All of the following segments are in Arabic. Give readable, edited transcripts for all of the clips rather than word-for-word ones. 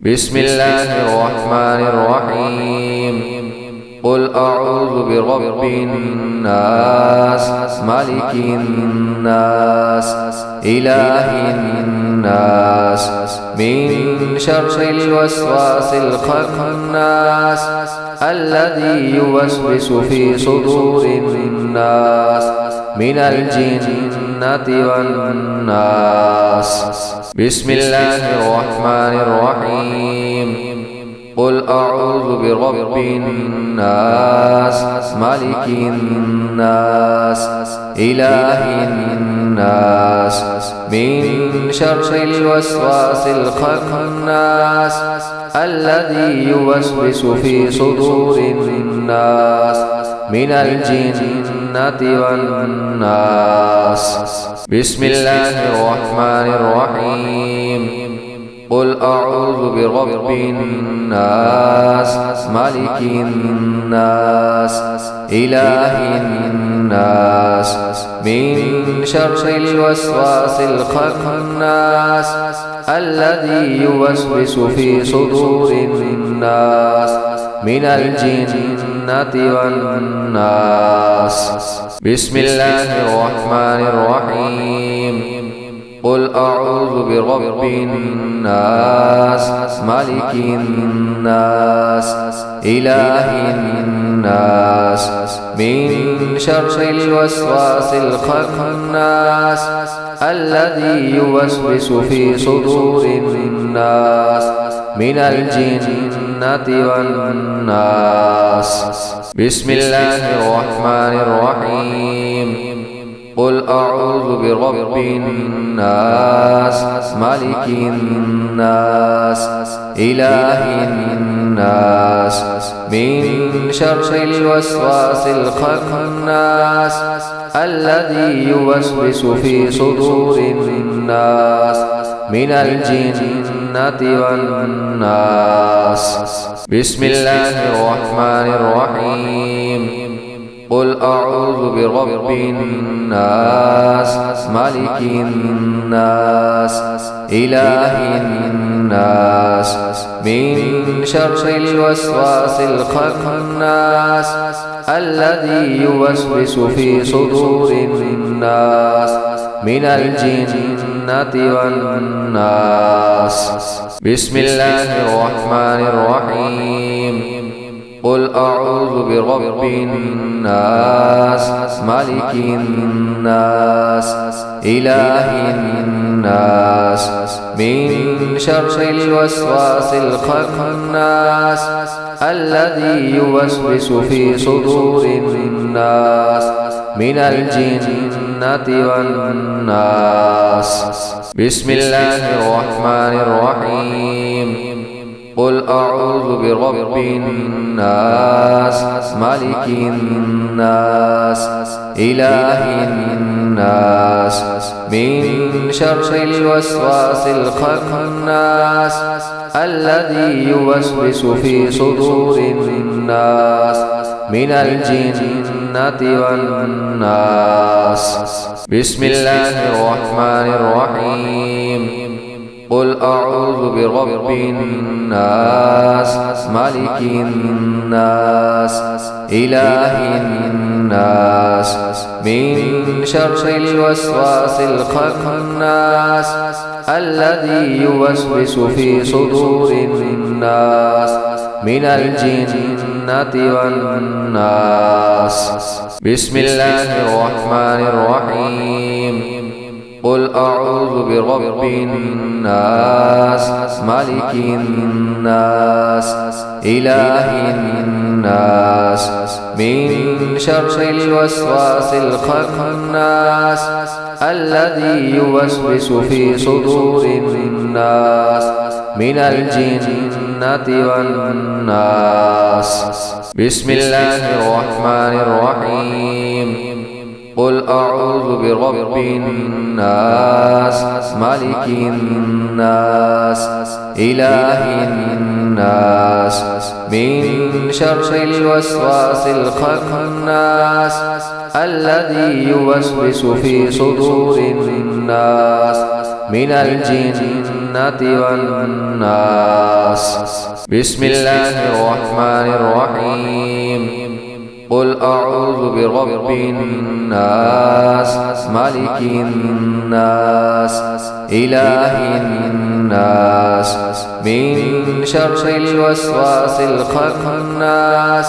بسم الله الرحمن الرحيم. قل أعوذ برب الناس ملك الناس إله الناس من شر الوسواس الخناس الذي يوسوس في صدور الناس من الجنة والناس. بسم الله الرحمن الرحيم. قل أعوذ برب الناس ملك الناس إله الناس من شر الوسواس الخناس الذي يوسوس في صدور الناس من الجنة والناس. بسم الله الرحمن الرحيم. قل أعوذ برب الناس ملك الناس إله الناس من شر الوسواس الخناس الذي يوسوس في صدور الناس من الجنة والناس. بسم الله الرحمن الرحيم. قل أعوذ برب الناس ملك الناس إله الناس من شر الوسواس الخناس الذي يوسوس في صدور الناس من الجنة والناس. بسم الله الرحمن الرحيم. قل أعوذ برب الناس ملك الناس إله الناس من شر الوسواس الخناس الذي يوسوس في صدور الناس من الجنة والناس. بسم الله الرحمن الرحيم. قل أعوذ برب الناس ملك الناس إله الناس من شر الوسواس الخناس الذي يوسوس في صدور الناس من الجنة والناس. بسم الله الرحمن الرحيم. قل أعوذ برب الناس ملك الناس إله الناس من شر الوسواس الخناس الذي يوسوس في صدور الناس من الجنة والناس. بسم الله الرحمن الرحيم. قل أعوذ برب الناس ملك الناس إله الناس من شر الوسواس الخناس الذي يوسوس في صدور الناس من الجنة والناس. بسم الله الرحمن الرحيم. قل أعوذ برب الناس ملك الناس إله الناس من شر الوسواس الخناس الذي يوسوس في صدور الناس من الجنة والناس. بسم الله الرحمن الرحيم. قل أعوذ برب الناس ملك الناس إله الناس من شر الوسواس الخناس الذي يوسوس في صدور الناس من الجنة والناس. بسم الله الرحمن الرحيم. قل أعوذ برب الناس ملك الناس إله الناس من شر الوسواس الخناس الذي يوسوس في صدور الناس من الجنة والناس. بسم الله الرحمن الرحيم. قل أعوذ برب الناس ملك الناس إله الناس من شر الوسواس الخناس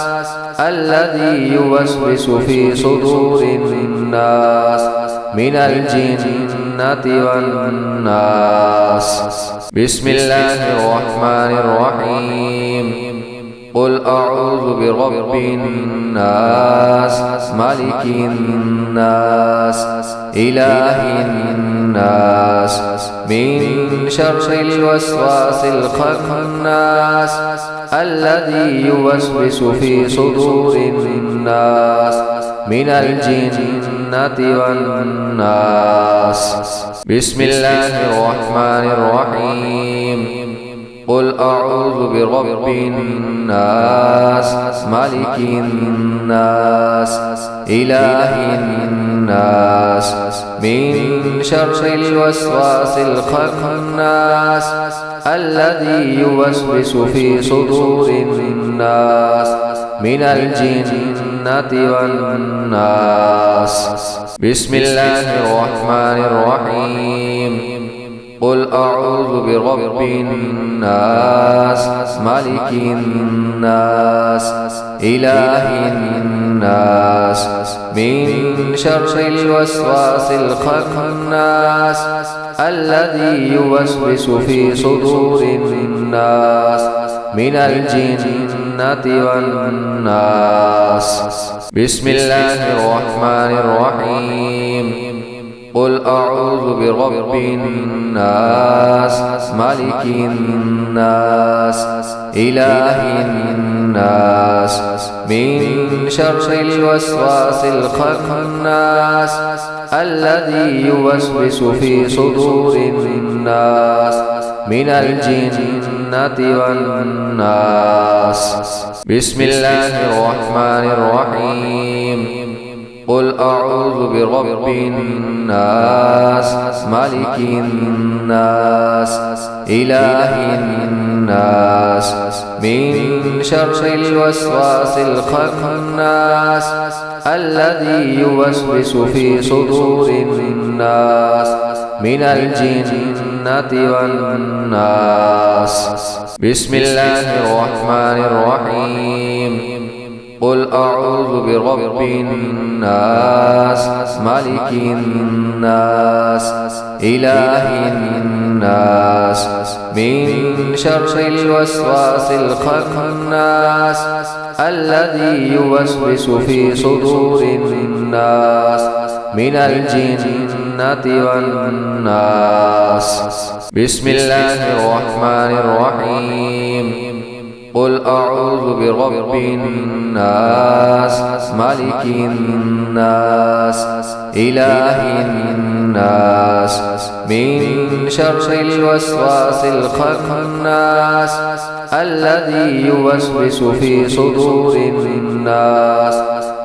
الذي يوسوس في صدور الناس من الجنة والناس. بسم الله الرحمن الرحيم. قل أعوذ برب الناس ملك الناس إله الناس من شر الوسواس الخناس الذي يوسوس في صدور الناس من الجنة والناس. بسم الله الرحمن الرحيم. قل أعوذ برب الناس ملك الناس إله الناس من شر الوسواس الخناس الذي يوسوس في صدور الناس من الجنة والناس. بسم الله الرحمن الرحيم. قل أعوذ برب الناس ملك الناس إله الناس من شر الوسواس الخناس الذي يوسوس في صدور الناس من الجنة والناس. بسم الله الرحمن الرحيم. قل أعوذ برب الناس ملك الناس إله الناس من شر الوسواس الخناس الذي يوسوس في صدور الناس من الجنة والناس. بسم الله الرحمن الرحيم. قل أعوذ برب الناس ملك الناس إله الناس من شر الوسواس الخناس الذي يوسوس في صدور الناس من الجنة والناس. بسم الله الرحمن الرحيم. قل أعوذ برب الناس ملك الناس إله الناس من شر الوسواس الخناس الذي يوسوس في صدور الناس من الجنة والناس. بسم الله الرحمن الرحيم. قل أعوذ برب الناس ملك الناس إله الناس من شر الوسواس الخناس الذي يوسوس في صدور الناس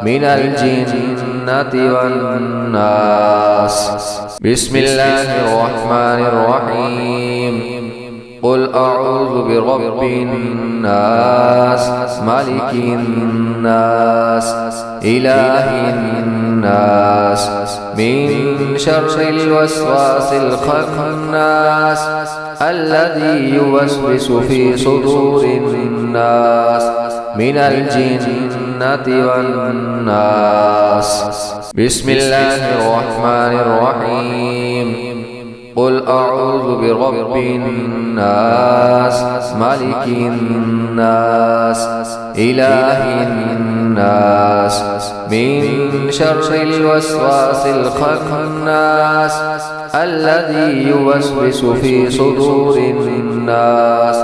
من الجنة والناس. بسم الله الرحمن الرحيم. قل أعوذ برب الناس ملك الناس إله الناس من شر الوسواس الخناس الذي يوسوس في صدور الناس من الجنة والناس. بسم الله الرحمن الرحيم. قل أعوذ برب الناس ملك الناس إله الناس من شر الوسواس الخناس الذي يوسوس في صدور الناس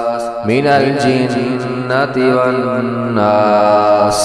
من الجنة والناس.